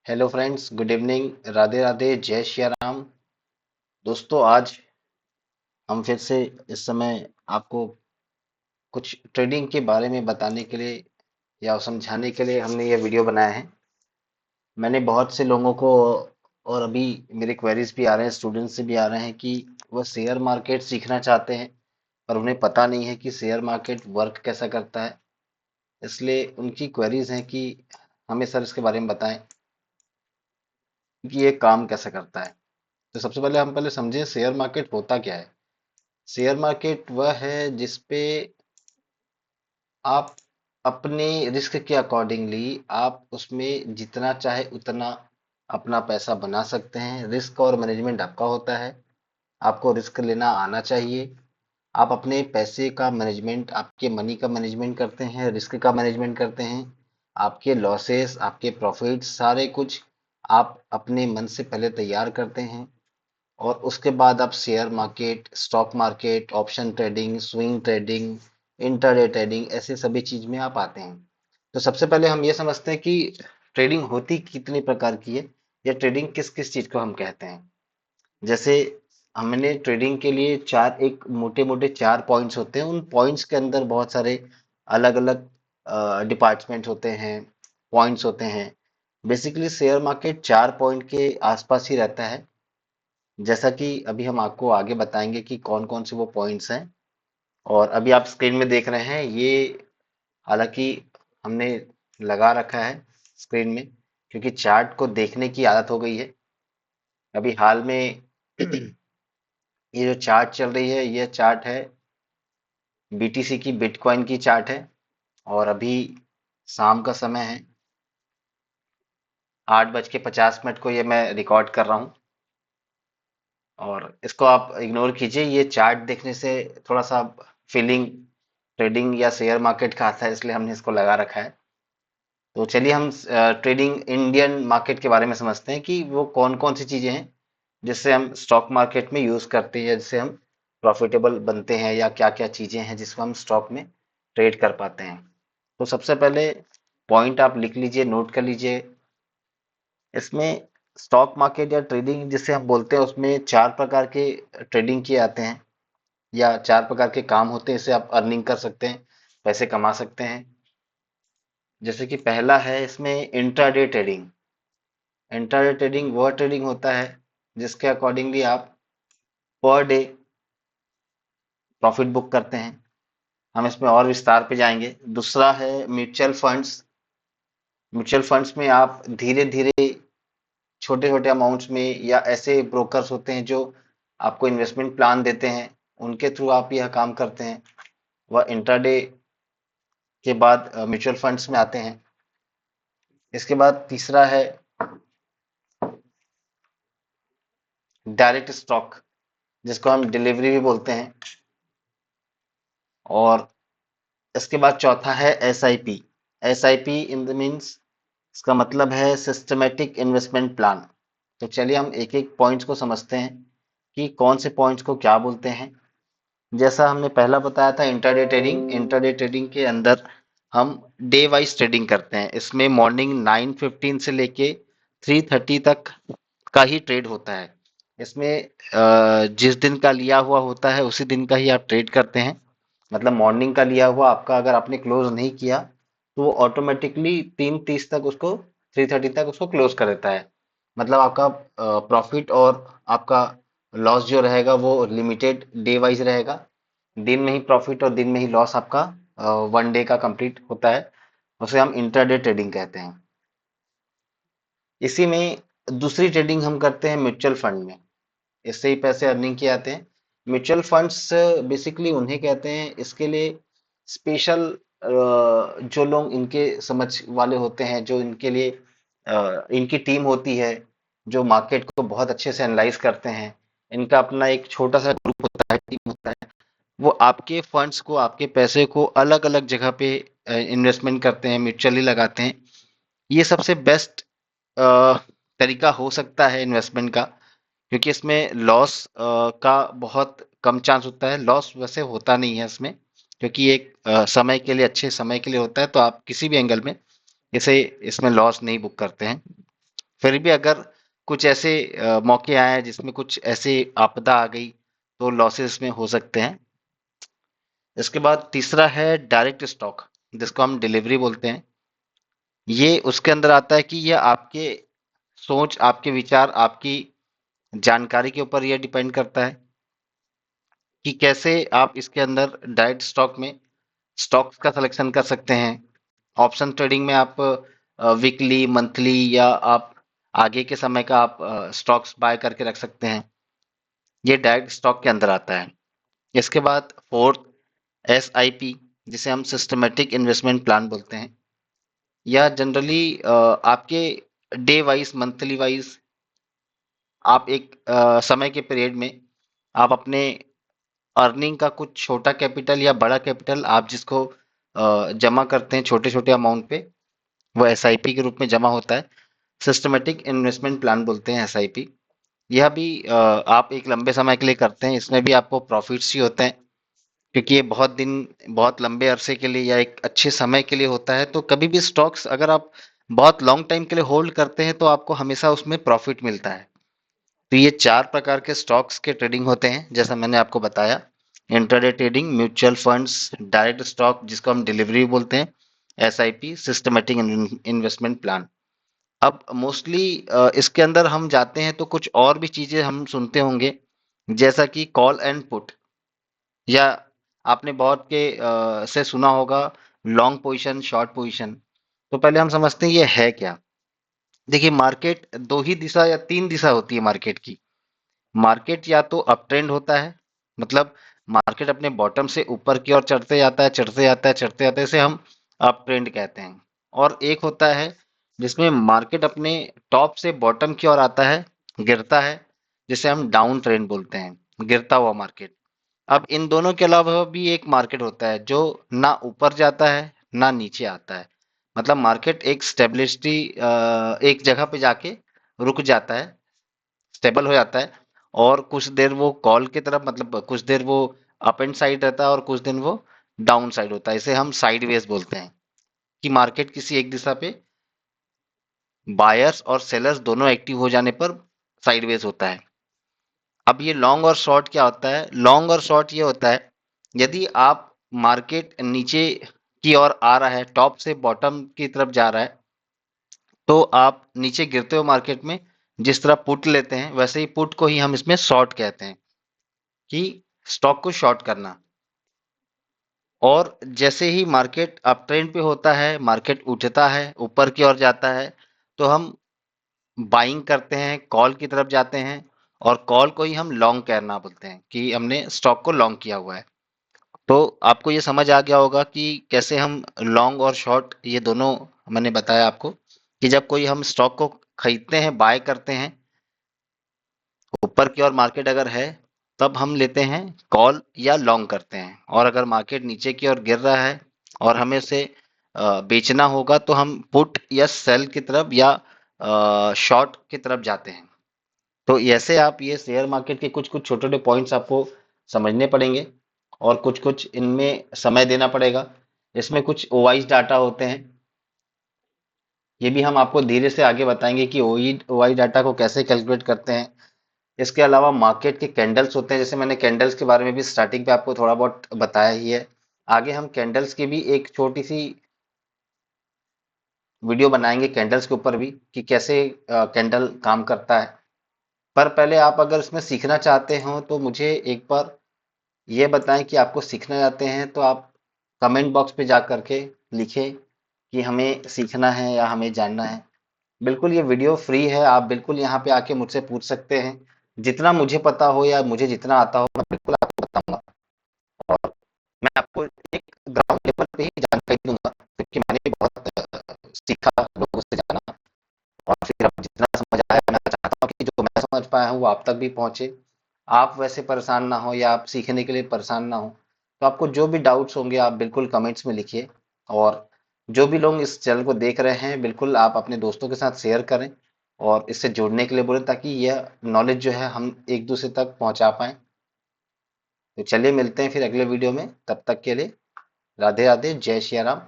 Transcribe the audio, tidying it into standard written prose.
Hello friends, good evening, Radhe Radhe, जय श्री राम। दोस्तों, आज हम फिर से इस समय आपको कुछ ट्रेडिंग के बारे में बताने के लिए या समझाने के लिए हमने ये वीडियो बनाया है। मैंने बहुत से लोगों को और अभी मेरे क्वेरीज भी आ रहे हैं, स्टूडेंट्स से भी आ रहे हैं कि वह शेयर मार्केट सीखना चाहते हैं पर उन्हें पता नहीं है कि शेयर मार्केट वर्क कैसा करता है। इसलिए उनकी क्वेरीज हैं कि हमें सर इसके बारे में बताएं कि ये काम कैसे करता है। तो सबसे पहले हम पहले समझें शेयर मार्केट होता क्या है। शेयर मार्केट वह है जिसपे आप अपने रिस्क के अकॉर्डिंगली आप उसमें जितना चाहे उतना अपना पैसा बना सकते हैं। रिस्क और मैनेजमेंट आपका होता है, आपको रिस्क लेना आना चाहिए। आप अपने पैसे का मैनेजमेंट, आपके मनी का मैनेजमेंट करते हैं, रिस्क का मैनेजमेंट करते हैं। आपके लॉसेस, आपके प्रॉफिट्स, सारे कुछ आप अपने मन से पहले तैयार करते हैं और उसके बाद आप share market, stock market, option trading, swing trading, intraday trading, ऐसे सभी चीज में आप आते हैं। तो सबसे पहले हम ये समझते हैं कि ट्रेडिंग होती कितनी प्रकार की है या ट्रेडिंग किस किस चीज को हम कहते हैं। जैसे हमने ट्रेडिंग के लिए चार, एक मोटे मोटे चार पॉइंट्स होते हैं। उन पॉइंट्स के अंदर बहुत सारे अलग अलग डिपार्टमेंट होते हैं, पॉइंट्स होते हैं। बेसिकली शेयर मार्केट चार पॉइंट के आसपास ही रहता है, जैसा कि अभी हम आपको आगे बताएंगे कि कौन कौन से वो पॉइंट्स हैं। और अभी आप स्क्रीन में देख रहे हैं ये, हालांकि हमने लगा रखा है स्क्रीन में क्योंकि चार्ट को देखने की आदत हो गई है। अभी हाल में ये जो चार्ट चल रही है, ये चार्ट है बीटीसी की, बिटकॉइन की चार्ट है। और अभी शाम का समय है, 8:50 को ये मैं रिकॉर्ड कर रहा हूँ। और इसको आप इग्नोर कीजिए, ये चार्ट देखने से थोड़ा सा फीलिंग ट्रेडिंग या शेयर मार्केट का आता है, इसलिए हमने इसको लगा रखा है। तो चलिए हम ट्रेडिंग इंडियन मार्केट के बारे में समझते हैं कि वो कौन कौन सी चीजें हैं जिससे हम स्टॉक मार्केट में यूज करते हैं, जिससे हम प्रॉफिटेबल बनते हैं, या क्या क्या चीजें हैं जिसको हम स्टॉक में ट्रेड कर पाते हैं। तो सबसे पहले पॉइंट आप लिख लीजिए, नोट कर लीजिए। इसमें स्टॉक मार्केट या ट्रेडिंग जिसे हम बोलते हैं, उसमें चार प्रकार के ट्रेडिंग किए जाते हैं या चार प्रकार के काम होते हैं। इससे आप अर्निंग कर सकते हैं, पैसे कमा सकते हैं। जैसे कि पहला है इसमें इंट्राडे ट्रेडिंग। इंट्राडे ट्रेडिंग वह ट्रेडिंग होता है जिसके अकॉर्डिंगली आप पर डे प्रॉफिट बुक करते हैं। हम इसमें और विस्तार पे जाएंगे। दूसरा है म्यूचुअल फंड्स। म्यूचुअल फंड्स में आप धीरे धीरे छोटे छोटे अमाउंट्स में, या ऐसे ब्रोकर्स होते हैं जो आपको इन्वेस्टमेंट प्लान देते हैं, उनके थ्रू आप यह काम करते हैं। वह इंट्राडे के बाद म्यूचुअल फंड्स में आते हैं। इसके बाद तीसरा है डायरेक्ट स्टॉक, जिसको हम डिलीवरी भी बोलते हैं। और इसके बाद चौथा है S I P. S I P in the means, इसका मतलब है सिस्टमेटिक इन्वेस्टमेंट प्लान। तो चलिए हम एक एक पॉइंट्स को समझते हैं कि कौन से पॉइंट्स को क्या बोलते हैं। जैसा हमने पहला बताया था इंट्राडे ट्रेडिंग, इंट्राडे ट्रेडिंग के अंदर हम डे वाइज ट्रेडिंग करते हैं। इसमें मॉर्निंग 9:15 से लेके 3:30 तक का ही ट्रेड होता है। इसमें जिस दिन का लिया हुआ होता है उसी दिन का ही आप ट्रेड करते हैं। मतलब मॉर्निंग का लिया हुआ आपका अगर आपने क्लोज नहीं किया तो वो ऑटोमेटिकली 3:30 तक उसको, 3:30 तक उसको क्लोज कर देता है। मतलब आपका प्रॉफिट और आपका लॉस जो रहेगा वो लिमिटेड डे वाइज रहेगा। दिन में ही प्रॉफिट और दिन में ही लॉस आपका वन डे का कंप्लीट होता है। उसे हम इंट्राडे ट्रेडिंग कहते हैं। इसी में दूसरी ट्रेडिंग हम करते हैं म्यूचुअल फंड में। इससे ही पैसे अर्निंग किए जाते हैं। म्यूचुअल फंड्स बेसिकली उन्हें कहते हैं, इसके लिए स्पेशल जो लोग इनके समझ वाले होते हैं, जो इनके लिए इनकी टीम होती है, जो मार्केट को बहुत अच्छे से एनालाइज करते हैं। इनका अपना एक छोटा सा ग्रुप होता है, टीम होता है। वो आपके फंड्स को, आपके पैसे को अलग अलग जगह पे इन्वेस्टमेंट करते हैं, म्यूचुअली लगाते हैं। ये सबसे बेस्ट तरीका हो सकता है इन्वेस्टमेंट का, क्योंकि इसमें लॉस का बहुत कम चांस होता है। लॉस वैसे होता नहीं है इसमें, क्योंकि एक समय के लिए, अच्छे समय के लिए होता है, तो आप किसी भी एंगल में इसे, इसमें लॉस नहीं बुक करते हैं। फिर भी अगर कुछ ऐसे मौके आए हैं जिसमें कुछ ऐसे आपदा आ गई तो लॉसेस में हो सकते हैं। इसके बाद तीसरा है डायरेक्ट स्टॉक, जिसको हम डिलीवरी बोलते हैं। ये उसके अंदर आता है कि ये आपके सोच, आपके विचार, आपकी जानकारी के ऊपर यह डिपेंड करता है कि कैसे आप इसके अंदर डायरेक्ट स्टॉक में स्टॉक्स का सिलेक्शन कर सकते हैं। ऑप्शन ट्रेडिंग में आप वीकली, मंथली या आप आगे के समय का आप स्टॉक्स बाय करके रख सकते हैं। ये डायरेक्ट स्टॉक के अंदर आता है। इसके बाद फोर्थ, SIP, जिसे हम सिस्टमेटिक इन्वेस्टमेंट प्लान बोलते हैं। या जनरली आपके डे वाइज, मंथली वाइज आप एक समय के पीरियड में आप अपने अर्निंग का कुछ छोटा कैपिटल या बड़ा कैपिटल आप जिसको जमा करते हैं छोटे छोटे अमाउंट पे, वो SIP के रूप में जमा होता है। सिस्टमेटिक इन्वेस्टमेंट प्लान बोलते हैं SIP। यह भी आप एक लंबे समय के लिए करते हैं। इसमें भी आपको प्रॉफिट्स ही होते हैं, क्योंकि ये बहुत दिन, बहुत लंबे अरसे के लिए या एक अच्छे समय के लिए होता है। तो कभी भी स्टॉक्स अगर आप बहुत लॉन्ग टाइम के लिए होल्ड करते हैं तो आपको हमेशा उसमें प्रॉफिट मिलता है। तो ये चार प्रकार के स्टॉक्स के ट्रेडिंग होते हैं, जैसा मैंने आपको बताया। Intraday trading, mutual funds, direct stock जिसको हम डिलीवरी बोलते हैं, SIP, सिस्टमेटिक इन्वेस्टमेंट प्लान। अब मोस्टली इसके अंदर हम जाते हैं तो कुछ और भी चीजें हम सुनते होंगे, जैसा कि कॉल एंड पुट, या आपने बहुत के से सुना होगा लॉन्ग पोजीशन, शॉर्ट पोजीशन। तो पहले हम समझते हैं ये है क्या। देखिए, मार्केट दो ही दिशा या तीन दिशा होती है मार्केट की। मार्केट या तो अप ट्रेंड होता है, मतलब मार्केट अपने बॉटम से ऊपर की ओर चढ़ते जाता है, चढ़ते जाता है, चढ़ते जाता है, इसे हम अप ट्रेंड कहते हैं। और एक होता है जिसमें मार्केट अपने टॉप से बॉटम की ओर आता है, गिरता है, जिसे हम डाउन ट्रेंड बोलते हैं, गिरता हुआ मार्केट। अब इन दोनों के अलावा भी एक मार्केट होता है जो ना ऊपर जाता है ना नीचे आता है। मतलब मार्केट एक स्टेबिलिटी, एक जगह पे जाके रुक जाता है, स्टेबल हो जाता है, और कुछ देर वो कॉल की तरफ, मतलब कुछ देर वो अप एंड साइड रहता है और कुछ दिन वो डाउन साइड होता है। इसे हम साइड वेज बोलते हैं, कि मार्केट किसी एक दिशा पे बायर्स और सेलर्स दोनों एक्टिव हो जाने पर साइड वेज होता है। अब ये लॉन्ग और शॉर्ट क्या होता है? लॉन्ग और शॉर्ट ये होता है, यदि आप मार्केट नीचे की ओर आ रहा है, टॉप से बॉटम की तरफ जा रहा है, तो आप नीचे गिरते हुए मार्केट में जिस तरह पुट लेते हैं, वैसे ही पुट को ही हम इसमें शॉर्ट कहते हैं, कि स्टॉक को शॉर्ट करना। और जैसे ही मार्केट अप ट्रेंड पे होता है, मार्केट उठता है, ऊपर की ओर जाता है, तो हम बाइंग करते हैं, कॉल की तरफ जाते हैं, और कॉल को ही हम लॉन्ग कहना बोलते हैं, कि हमने स्टॉक को लॉन्ग किया हुआ है। तो आपको ये समझ आ गया होगा कि कैसे हम लॉन्ग और शॉर्ट ये दोनों, मैंने बताया आपको, कि जब कोई हम स्टॉक को खरीदते हैं, बाय करते हैं, ऊपर की ओर मार्केट अगर है, तब हम लेते हैं कॉल या लॉन्ग करते हैं। और अगर मार्केट नीचे की ओर गिर रहा है और हमें उसे बेचना होगा, तो हम पुट या सेल की तरफ या शॉर्ट की तरफ जाते हैं। तो ऐसे आप ये शेयर मार्केट के कुछ कुछ छोटे छोटे पॉइंट्स आपको समझने पड़ेंगे, और कुछ कुछ इनमें समय देना पड़ेगा। इसमें कुछ ओवाइस डाटा होते हैं, ये भी हम आपको धीरे से आगे बताएंगे कि ओवाई डाटा को कैसे कैलकुलेट करते हैं। इसके अलावा मार्केट के कैंडल्स होते हैं, जैसे मैंने कैंडल्स के बारे में भी स्टार्टिंग पे आपको थोड़ा बहुत बताया ही है। आगे हम कैंडल्स की भी एक छोटी सी वीडियो बनाएंगे कैंडल्स के ऊपर भी, कि कैसे कैंडल काम करता है। पर पहले आप अगर इसमें सीखना चाहते हो तो मुझे एक बार ये बताएं कि आपको सीखना चाहते हैं, तो आप कमेंट बॉक्स पे जा करके लिखें कि हमें सीखना है या हमें जानना है। बिल्कुल ये वीडियो फ्री है, आप बिल्कुल यहाँ पे आके मुझसे पूछ सकते हैं। जितना मुझे पता हो या मुझे जितना आता हो, मैं बिल्कुल आपको बताऊंगा। और मैं आपको एक ग्राउंड लेवल पे ही जानकारी दूंगा, क्योंकि मैंने भी बहुत सीखा, लोगों से जाना, और फिर अब जितना समझ आया, मैं चाहता हूँ कि जो मैं समझ पाया हूँ वो आप तक भी पहुंचे। आप वैसे परेशान ना हो, या आप सीखने के लिए परेशान ना हो, तो आपको जो भी डाउट्स होंगे आप बिल्कुल कमेंट्स में लिखिए। और जो भी लोग इस चैनल को देख रहे हैं, बिल्कुल आप अपने दोस्तों के साथ शेयर करें और इससे जुड़ने के लिए बोलें, ताकि यह नॉलेज जो है हम एक दूसरे तक पहुंचा पाएं। तो चलिए मिलते हैं फिर अगले वीडियो में, तब तक के लिए राधे राधे, जय श्री राम।